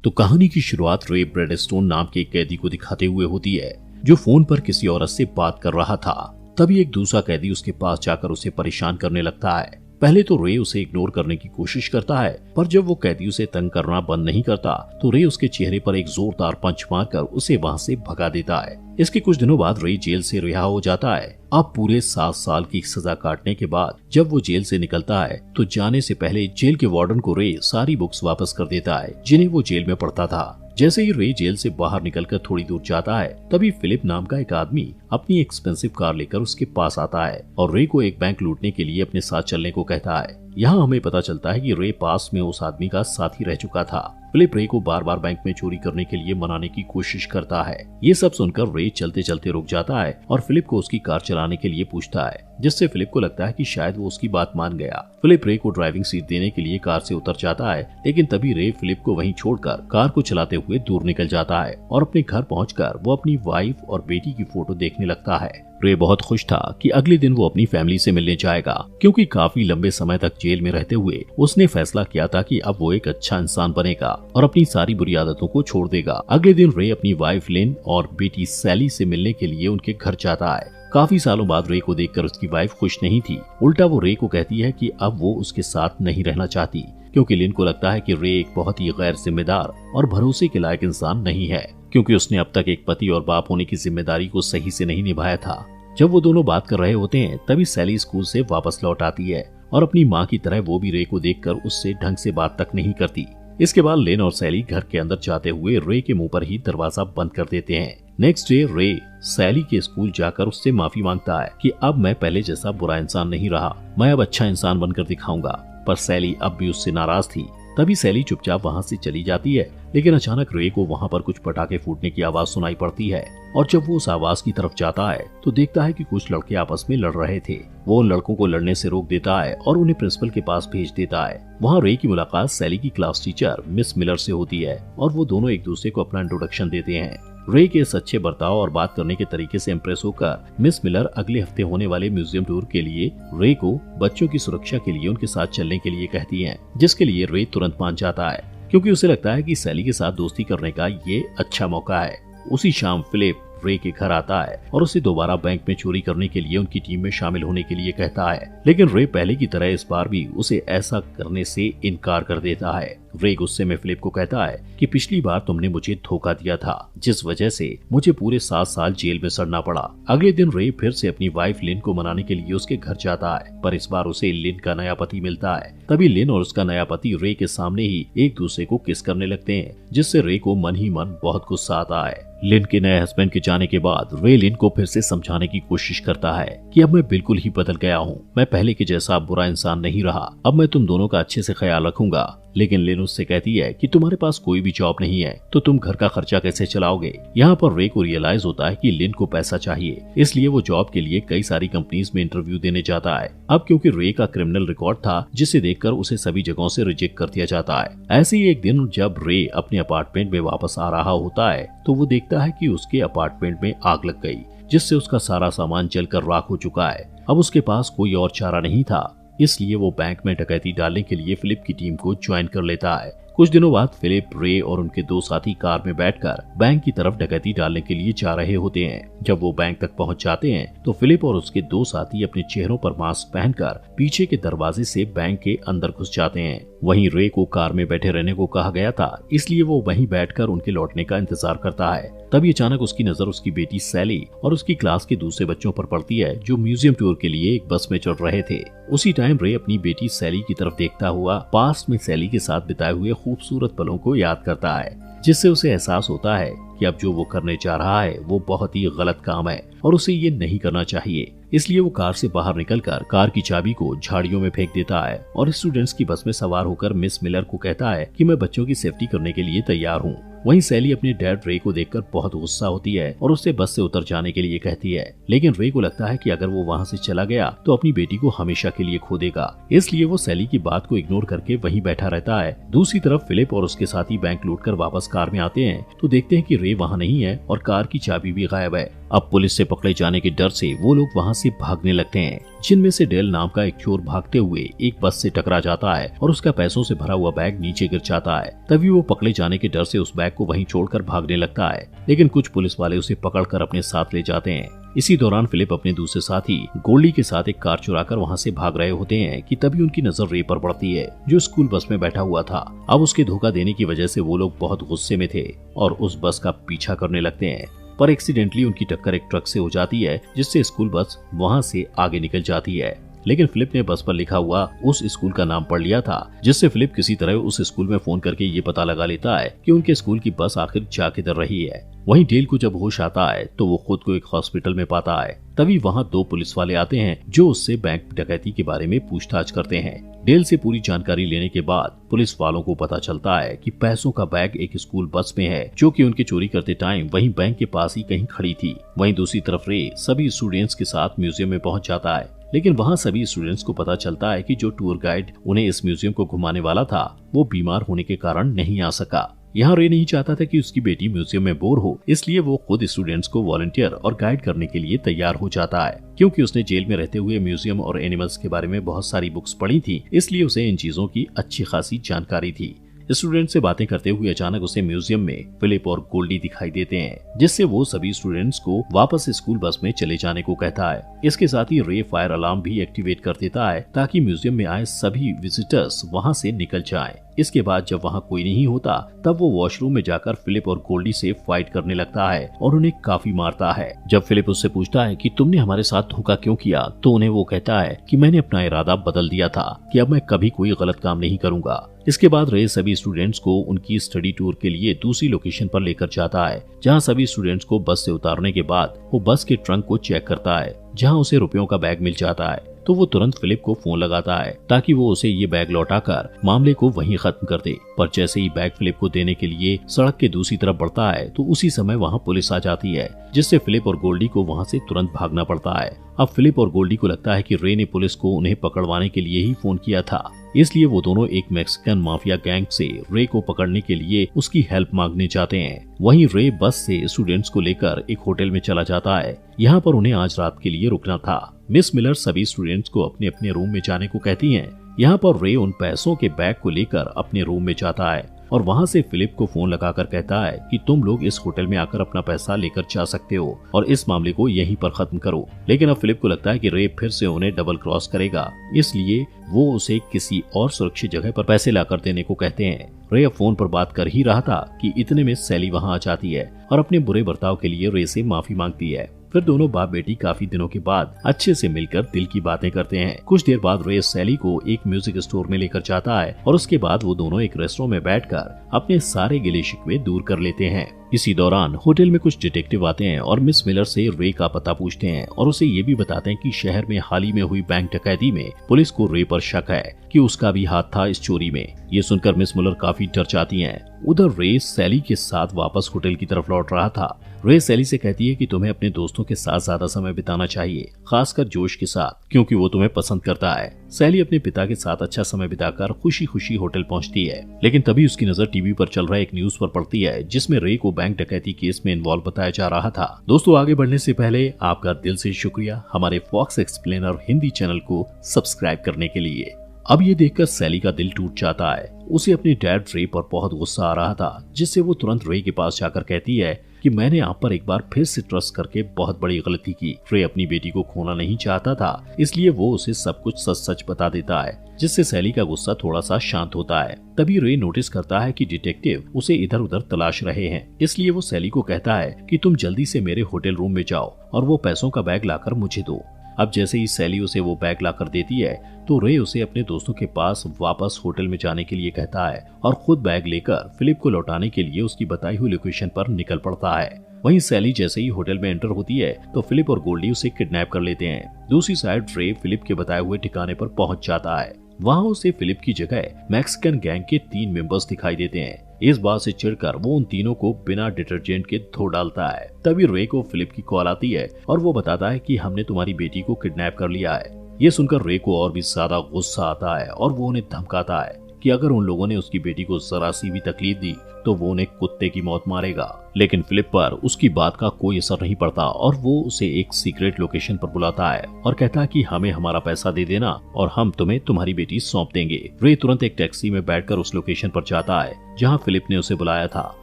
तो कहानी की शुरुआत रे ब्रेडस्टोन नाम के एक कैदी को दिखाते हुए होती है, जो फोन पर किसी औरत से बात कर रहा था। तभी एक दूसरा कैदी उसके पास जाकर उसे परेशान करने लगता है। पहले तो रे उसे इग्नोर करने की कोशिश करता है, पर जब वो कैदी उसे तंग करना बंद नहीं करता तो रे उसके चेहरे पर एक जोरदार पंच मारकर उसे वहां से भगा देता है। इसके कुछ दिनों बाद रे जेल से रिहा हो जाता है। अब पूरे 7 साल की सजा काटने के बाद जब वो जेल से निकलता है तो जाने से पहले जेल के वार्डन को रे सारी बुक्स वापस कर देता है जिन्हें वो जेल में पढ़ता था। जैसे ही रे जेल से बाहर निकलकर थोड़ी दूर जाता है, तभी फिलिप नाम का एक आदमी अपनी एक्सपेंसिव कार लेकर उसके पास आता है और रे को एक बैंक लूटने के लिए अपने साथ चलने को कहता है। यहाँ हमें पता चलता है कि रे पास में उस आदमी का साथी रह चुका था। फिलिप रे को बार बार बैंक में चोरी करने के लिए मनाने की कोशिश करता है। ये सब सुनकर रे चलते चलते रुक जाता है और फिलिप को उसकी कार चलाने के लिए पूछता है, जिससे फिलिप को लगता है कि शायद वो उसकी बात मान गया। फिलिप रे को ड्राइविंग सीट देने के लिए कार से उतर जाता है, लेकिन तभी रे फिलिप को वहीं छोड़कर कार को चलाते हुए दूर निकल जाता है और अपने घर पहुंचकर वो अपनी वाइफ और बेटी की फोटो देखने लगता है। रे बहुत खुश था कि अगले दिन वो अपनी फैमिली से मिलने जाएगा, क्योंकि काफी लंबे समय तक जेल में रहते हुए उसने फैसला किया था कि अब वो एक अच्छा इंसान बनेगा और अपनी सारी बुरी आदतों को छोड़ देगा। अगले दिन रे अपनी वाइफ लिन और बेटी सैली से मिलने के लिए उनके घर जाता है। काफी सालों बाद रे को देखकर उसकी वाइफ खुश नहीं थी। उल्टा वो रे को कहती है कि अब वो उसके साथ नहीं रहना चाहती, क्योंकि लिन को लगता है कि रे एक बहुत ही गैर जिम्मेदार और भरोसे के लायक इंसान नहीं है, क्योंकि उसने अब तक एक पति और बाप होने की जिम्मेदारी को सही से नहीं निभाया था। जब वो दोनों बात कर रहे होते हैं, तभी सैली स्कूल से वापस लौट आती है और अपनी माँ की तरह वो भी रे को देखकर उससे ढंग से बात तक नहीं करती। इसके बाद लिन और सैली घर के अंदर जाते हुए रे के मुंह पर ही दरवाजा बंद कर देते हैं। नेक्स्ट डे रे सैली के स्कूल जाकर उससे माफी मांगता है कि अब मैं पहले जैसा बुरा इंसान नहीं रहा, मैं अब अच्छा इंसान बनकर दिखाऊंगा। पर सैली अब भी उससे नाराज थी। तभी सैली चुपचाप वहाँ से चली जाती है, लेकिन अचानक रे को वहाँ पर कुछ पटाखे फूटने की आवाज सुनाई पड़ती है और जब वो उस आवाज की तरफ जाता है तो देखता है कि कुछ लड़के आपस में लड़ रहे थे। वो उन लड़कों को लड़ने से रोक देता है और उन्हें प्रिंसिपल के पास भेज देता है। वहाँ रे की मुलाकात सैली की क्लास टीचर मिस मिलर से होती है और वो दोनों एक दूसरे को अपना इंट्रोडक्शन देते हैं। रे के इस अच्छे बर्ताव और बात करने के तरीके से इम्प्रेस होकर मिस मिलर अगले हफ्ते होने वाले म्यूजियम टूर के लिए रे को बच्चों की सुरक्षा के लिए उनके साथ चलने के लिए कहती हैं, जिसके लिए रे तुरंत मान जाता है, क्योंकि उसे लगता है कि सैली के साथ दोस्ती करने का ये अच्छा मौका है। उसी शाम फिलिप रे के घर आता है और उसे दोबारा बैंक में चोरी करने के लिए उनकी टीम में शामिल होने के लिए कहता है, लेकिन रे पहले की तरह इस बार भी उसे ऐसा करने से इनकार कर देता है। रे गुस्से में फिलिप को कहता है कि पिछली बार तुमने मुझे धोखा दिया था, जिस वजह से मुझे पूरे 7 साल जेल में सड़ना पड़ा। अगले दिन रे फिर से अपनी वाइफ लिन को मनाने के लिए उसके घर जाता है, पर इस बार उसे लिन का नया पति मिलता है। तभी लिन और उसका नया पति रे के सामने ही एक दूसरे को किस करने लगते हैं, जिससे रे को मन ही मन बहुत गुस्सा आता है। लिन के नए हस्बैंड के जाने के बाद रे लिन को फिर से समझाने की कोशिश करता है कि अब मैं बिल्कुल ही बदल गया हूँ, मैं पहले के जैसा बुरा इंसान नहीं रहा, अब मैं तुम दोनों का अच्छे से ख्याल रखूंगा। लेकिन लिन उससे कहती है कि तुम्हारे पास कोई भी जॉब नहीं है तो तुम घर का खर्चा कैसे चलाओगे। यहाँ पर रे को रियलाइज होता है कि लिन को पैसा चाहिए, इसलिए वो जॉब के लिए कई सारी कंपनीज में इंटरव्यू देने जाता है। अब क्योंकि रे का क्रिमिनल रिकॉर्ड था, जिसे देखकर उसे सभी जगहों से रिजेक्ट कर दिया जाता है। ऐसे ही एक दिन जब रे अपने अपार्टमेंट में वापस आ रहा होता है तो वो देखता है कि उसके अपार्टमेंट में आग लग गई, जिससे उसका सारा सामान जलकर राख हो चुका है। अब उसके पास कोई और चारा नहीं था, इसलिए वो बैंक में डकैती डालने के लिए फिलिप की टीम को ज्वाइन कर लेता है। कुछ दिनों बाद फिलिप, रे और उनके 2 साथी कार में बैठकर बैंक की तरफ डकैती डालने के लिए जा रहे होते हैं। जब वो बैंक तक पहुंच जाते हैं तो फिलिप और उसके 2 साथी अपने चेहरों पर मास्क पहनकर पीछे के दरवाजे से बैंक के अंदर घुस जाते हैं। वहीं रे को कार में बैठे रहने को कहा गया था, इसलिए वो वहीं बैठकर उनके लौटने का इंतजार करता है। तभी अचानक उसकी नजर उसकी बेटी सैली और उसकी क्लास के दूसरे बच्चों पर पड़ती है, जो म्यूजियम टूर के लिए एक बस में चढ़ रहे थे। उसी टाइम रे अपनी बेटी सैली की तरफ देखता हुआ पास में सैली के साथ बिताए हुए खूबसूरत पलों को याद करता है, जिससे उसे एहसास होता है कि अब जो वो करने जा रहा है वो बहुत ही गलत काम है और उसे ये नहीं करना चाहिए। इसलिए वो कार से बाहर निकलकर कार की चाबी को झाड़ियों में फेंक देता है और स्टूडेंट्स की बस में सवार होकर मिस मिलर को कहता है कि मैं बच्चों की सेफ्टी करने के लिए तैयार हूँ। वहीं सैली अपने डैड रे को देखकर बहुत गुस्सा होती है और उससे बस से उतर जाने के लिए कहती है, लेकिन रे को लगता है कि अगर वो वहाँ से चला गया तो अपनी बेटी को हमेशा के लिए खो देगा, इसलिए वो सैली की बात को इग्नोर करके वहीं बैठा रहता है। दूसरी तरफ फिलिप और उसके साथी बैंक लूटकर वापस कार में आते हैं तो देखते हैं कि रे वहाँ नहीं है और कार की चाबी भी गायब है। अब पुलिस से पकड़े जाने के डर से वो लोग वहाँ से भागने लगते हैं। जिनमें से डेल नाम का एक चोर भागते हुए एक बस से टकरा जाता है और उसका पैसों से भरा हुआ बैग नीचे गिर जाता है। तभी वो पकड़े जाने के डर से उस बैग को वहीं छोड़कर भागने लगता है, लेकिन कुछ पुलिस वाले उसे पकड़कर अपने साथ ले जाते हैं। इसी दौरान फिलिप अपने दूसरे साथी गोल्डी के साथ एक कार चुराकर वहां से भाग रहे होते हैं कि तभी उनकी नजर रे पर पड़ती है, जो स्कूल बस में बैठा हुआ था। अब उसके धोखा देने की वजह से वो लोग बहुत गुस्से में थे और उस बस का पीछा करने लगते हैं, पर एक्सीडेंटली उनकी टक्कर एक ट्रक से हो जाती है, जिससे स्कूल बस वहां से आगे निकल जाती है। लेकिन फिलिप ने बस पर लिखा हुआ उस स्कूल का नाम पढ़ लिया था, जिससे फिलिप किसी तरह उस स्कूल में फोन करके ये पता लगा लेता है कि उनके स्कूल की बस आखिर जा किधर रही है। वहीं डेल को जब होश आता है तो वो खुद को एक हॉस्पिटल में पाता है। तभी वहाँ 2 पुलिस वाले आते हैं जो उससे बैंक डकैती के बारे में पूछताछ करते हैं। डेल से पूरी जानकारी लेने के बाद पुलिस वालों को पता चलता है कि पैसों का बैग एक स्कूल बस में है, जो कि उनके चोरी करते टाइम वहीं बैंक के पास ही कहीं खड़ी थी। वहीं दूसरी तरफ रे सभी स्टूडेंट्स के साथ म्यूजियम में पहुंच जाता है, लेकिन वहां सभी स्टूडेंट्स को पता चलता है कि जो टूर गाइड उन्हें इस म्यूजियम को घुमाने वाला था वो बीमार होने के कारण नहीं आ सका। यहाँ रे नहीं चाहता था कि उसकी बेटी म्यूजियम में बोर हो, इसलिए वो खुद स्टूडेंट्स को वॉलंटियर और गाइड करने के लिए तैयार हो जाता है। क्योंकि उसने जेल में रहते हुए म्यूजियम और एनिमल्स के बारे में बहुत सारी बुक्स पढ़ी थी, इसलिए उसे इन चीजों की अच्छी खासी जानकारी थी। स्टूडेंट से बातें करते हुए अचानक उसे म्यूजियम में फिलिप और गोल्डी दिखाई देते हैं, जिससे वो सभी स्टूडेंट्स को वापस स्कूल बस में चले जाने को कहता है। इसके साथ ही रे फायर अलार्म भी एक्टिवेट कर देता है ताकि म्यूजियम में आए सभी विजिटर्स वहां से निकल जाएं। इसके बाद जब वहां कोई नहीं होता तब वो वॉशरूम में जाकर फिलिप और गोल्डी से फाइट करने लगता है और उन्हें काफी मारता है। जब फिलिप उससे पूछता है कि तुमने हमारे साथ धोखा क्यों किया, तो उन्हें वो कहता है कि मैंने अपना इरादा बदल दिया था कि अब मैं कभी कोई गलत काम नहीं करूंगा। इसके बाद रे सभी स्टूडेंट्स को उनकी स्टडी टूर के लिए दूसरी लोकेशन पर लेकर जाता है, जहां सभी स्टूडेंट्स को बस से उतारने के बाद वो बस के ट्रंक को चेक करता है, जहां उसे रुपयों का बैग मिल जाता है। तो वो तुरंत फिलिप को फोन लगाता है ताकि वो उसे ये बैग लौटाकर मामले को वहीं खत्म कर दे। पर जैसे ही बैग फिलिप को देने के लिए सड़क के दूसरी तरफ बढ़ता है तो उसी समय वहाँ पुलिस आ जाती है, जिससे फिलिप और गोल्डी को वहाँ से तुरंत भागना पड़ता है। अब फिलिप और गोल्डी को लगता है कि रे ने पुलिस को उन्हें पकड़वाने के लिए ही फोन किया था, इसलिए वो दोनों एक मैक्सिकन माफिया गैंग से रे को पकड़ने के लिए उसकी हेल्प मांगने जाते हैं। वहीं रे बस से स्टूडेंट्स को लेकर एक होटल में चला जाता है। यहाँ पर उन्हें आज रात के लिए रुकना था। मिस मिलर सभी स्टूडेंट्स को अपने अपने रूम में जाने को कहती हैं। यहाँ पर रे उन पैसों के बैग को लेकर अपने रूम में जाता है और वहाँ से फिलिप को फोन लगाकर कहता है कि तुम लोग इस होटल में आकर अपना पैसा लेकर जा सकते हो और इस मामले को यहीं पर खत्म करो। लेकिन अब फिलिप को लगता है कि रे फिर से उन्हें डबल क्रॉस करेगा, इसलिए वो उसे किसी और सुरक्षित जगह पर पैसे लाकर देने को कहते हैं। रे अब फोन पर बात कर ही रहा था कि इतने में सैली वहाँ आ जाती है और अपने बुरे बर्ताव के लिए रे से माफी मांगती है। फिर दोनों बाप बेटी काफी दिनों के बाद अच्छे से मिलकर दिल की बातें करते हैं। कुछ देर बाद रे सैली को एक म्यूजिक स्टोर में लेकर जाता है और उसके बाद वो दोनों एक रेस्टोरेंट में बैठकर अपने सारे गिले शिकवे दूर कर लेते हैं। इसी दौरान होटल में कुछ डिटेक्टिव आते हैं और मिस मिलर से रे का पता पूछते हैं और उसे ये भी बताते हैं कि शहर में हाल ही में हुई बैंक डकैती में पुलिस को रे पर शक है कि उसका भी हाथ था इस चोरी में। ये सुनकर मिस मिलर काफी डर जाती हैं। उधर रे सैली के साथ वापस होटल की तरफ लौट रहा था। रे सैली से कहती है कि तुम्हें अपने दोस्तों के साथ ज्यादा समय बिताना चाहिए, खासकर जोश के साथ, क्योंकि वो तुम्हें पसंद करता है। सैली अपने पिता के साथ अच्छा समय बिताकर खुशी खुशी होटल पहुंचती है, लेकिन तभी उसकी नजर टीवी पर चल रहा एक न्यूज पर पड़ती है जिसमें रे को बैंक डकैती केस में इन्वॉल्व बताया जा रहा था। दोस्तों, आगे बढ़ने से पहले आपका दिल से शुक्रिया हमारे फॉक्स एक्सप्लेनर हिंदी चैनल को सब्सक्राइब करने के लिए। अब ये देखकर सैली का दिल टूट जाता है। उसे अपने डैड रे पर बहुत गुस्सा आ रहा था, जिससे वो तुरंत रे के पास जाकर कहती है कि मैंने आप पर एक बार फिर से ट्रस्ट करके बहुत बड़ी गलती की। रे अपनी बेटी को खोना नहीं चाहता था, इसलिए वो उसे सब कुछ सच सच बता देता है, जिससे सैली का गुस्सा थोड़ा सा शांत होता है। तभी रे नोटिस करता है कि डिटेक्टिव उसे इधर उधर तलाश रहे हैं, इसलिए वो सैली को कहता है कि तुम जल्दी से मेरे होटल रूम में जाओ और वो पैसों का बैग लाकर मुझे दो। अब जैसे ही सैली उसे वो बैग लाकर देती है तो रे उसे अपने दोस्तों के पास वापस होटल में जाने के लिए कहता है और खुद बैग लेकर फिलिप को लौटाने के लिए उसकी बताई हुई लोकेशन पर निकल पड़ता है। वहीं सैली जैसे ही होटल में एंटर होती है तो फिलिप और गोल्डी उसे किडनैप कर लेते हैं। दूसरी साइड रे फिलिप के बताए हुए ठिकाने पर पहुंच जाता है। वहाँ उसे फिलिप की जगह मैक्सिकन गैंग के 3 मेंबर्स दिखाई देते हैं। इस बात से चिढ़कर वो उन तीनों को बिना डिटर्जेंट के धो डालता है। तभी रे को फिलिप की कॉल आती है और वो बताता है कि हमने तुम्हारी बेटी को किडनैप कर लिया है। ये सुनकर रे को और भी ज्यादा गुस्सा आता है और वो उन्हें धमकाता है कि अगर उन लोगों ने उसकी बेटी को जरा सी भी तकलीफ दी तो वो उन्हें कुत्ते की मौत मारेगा। लेकिन फिलिप पर उसकी बात का कोई असर नहीं पड़ता और वो उसे एक सीक्रेट लोकेशन पर बुलाता है और कहता है कि हमें हमारा पैसा दे देना और हम तुम्हें तुम्हारी बेटी सौंप देंगे। रे तुरंत एक टैक्सी में बैठकर उस लोकेशन पर जाता है जहाँ फिलिप ने उसे बुलाया था।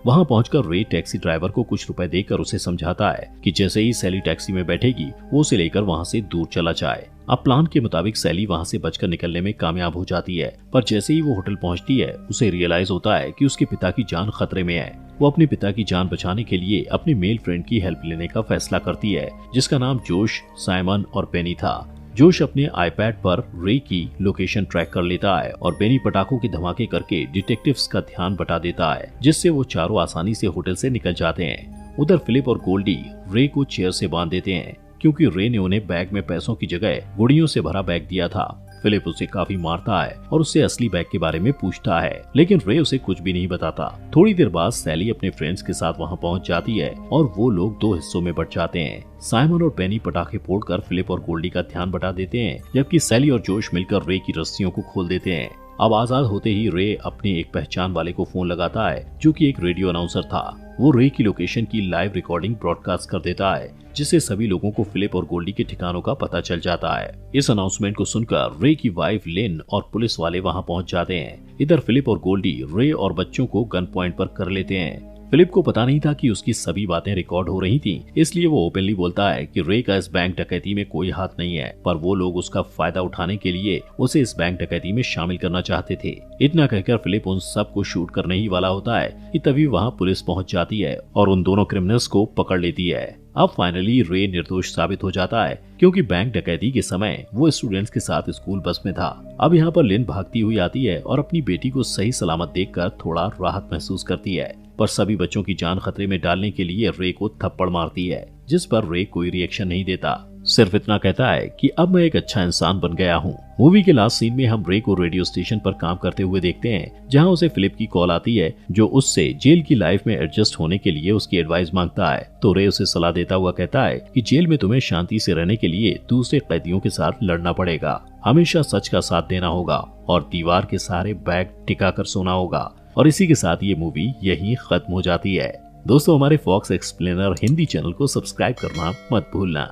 वहां पहुंचकर रे टैक्सी ड्राइवर को कुछ रुपए देकर उसे समझाता है कि जैसे ही सैली टैक्सी में बैठेगी वो उसे लेकर वहां से दूर चला जाए। अब प्लान के मुताबिक सैली वहां से बचकर निकलने में कामयाब हो जाती है, पर जैसे ही वो होटल पहुंचती है उसे रियलाइज होता है कि उसके पिता की जान खतरे में है। वो अपने पिता की जान बचाने के लिए अपने मेल फ्रेंड की हेल्प लेने का फैसला करती है जिसका नाम जोश, साइमन और बेनी था। जोश अपने आईपैड पर रे की लोकेशन ट्रैक कर लेता है और बेनी पटाखों के धमाके करके डिटेक्टिव्स का ध्यान बटा देता है जिससे वो चारों आसानी से होटल से निकल जाते हैं। उधर फिलिप और गोल्डी रे को चेयर से बांध देते हैं क्योंकि रे ने उन्हें बैग में पैसों की जगह गुड़ियों से भरा बैग दिया था। फिलिप उसे काफी मारता है और उससे असली बैग के बारे में पूछता है, लेकिन रे उसे कुछ भी नहीं बताता। थोड़ी देर बाद सैली अपने फ्रेंड्स के साथ वहां पहुंच जाती है और वो लोग दो हिस्सों में बट जाते हैं। साइमन और बेनी पटाखे फोड़कर फिलिप और गोल्डी का ध्यान बटा देते हैं, जबकि सैली और जोश मिलकर रे की रस्सियों को खोल देते हैं। अब आजाद होते ही रे अपने एक पहचान वाले को फोन लगाता है जो कि एक रेडियो अनाउंसर था। वो रे की लोकेशन की लाइव रिकॉर्डिंग ब्रॉडकास्ट कर देता है जिससे सभी लोगों को फिलिप और गोल्डी के ठिकानों का पता चल जाता है। इस अनाउंसमेंट को सुनकर रे की वाइफ लिन और पुलिस वाले वहां पहुंच जाते हैं। इधर फिलिप और गोल्डी रे और बच्चों को गन पॉइंट पर कर लेते हैं। फिलिप को पता नहीं था कि उसकी सभी बातें रिकॉर्ड हो रही थीं, इसलिए वो ओपनली बोलता है कि रे का इस बैंक डकैती में कोई हाथ नहीं है, पर वो लोग उसका फायदा उठाने के लिए उसे इस बैंक डकैती में शामिल करना चाहते थे। इतना कहकर फिलिप उन सब को शूट करने ही वाला होता है कि तभी वहाँ पुलिस पहुँच जाती है और उन दोनों क्रिमिनल्स को पकड़ लेती है। अब फाइनली रे निर्दोष साबित हो जाता है क्योंकि बैंक डकैती के समय वो स्टूडेंट्स के साथ स्कूल बस में था। अब यहाँ पर लिन भागती हुई आती है और अपनी बेटी को सही सलामत देखकर थोड़ा राहत महसूस करती है, पर सभी बच्चों की जान खतरे में डालने के लिए रे को थप्पड़ मारती है जिस पर रे कोई रिएक्शन नहीं देता, सिर्फ इतना कहता है कि अब मैं एक अच्छा इंसान बन गया हूँ। मूवी के लास्ट सीन में हम रे को रेडियो स्टेशन पर काम करते हुए देखते हैं जहाँ उसे फिलिप की कॉल आती है जो उससे जेल की लाइफ में एडजस्ट होने के लिए उसकी एडवाइस मांगता है। तो रे उसे सलाह देता हुआ कहता है कि जेल में तुम्हें शांति से रहने के लिए दूसरे कैदियों के साथ लड़ना पड़ेगा, हमेशा सच का साथ देना होगा और दीवार के सहारे बैग टिका कर सोना होगा। और इसी के साथ ये मूवी यहीं खत्म हो जाती है। दोस्तों, हमारे फॉक्स एक्सप्लेनर हिंदी चैनल को सब्सक्राइब करना मत भूलना।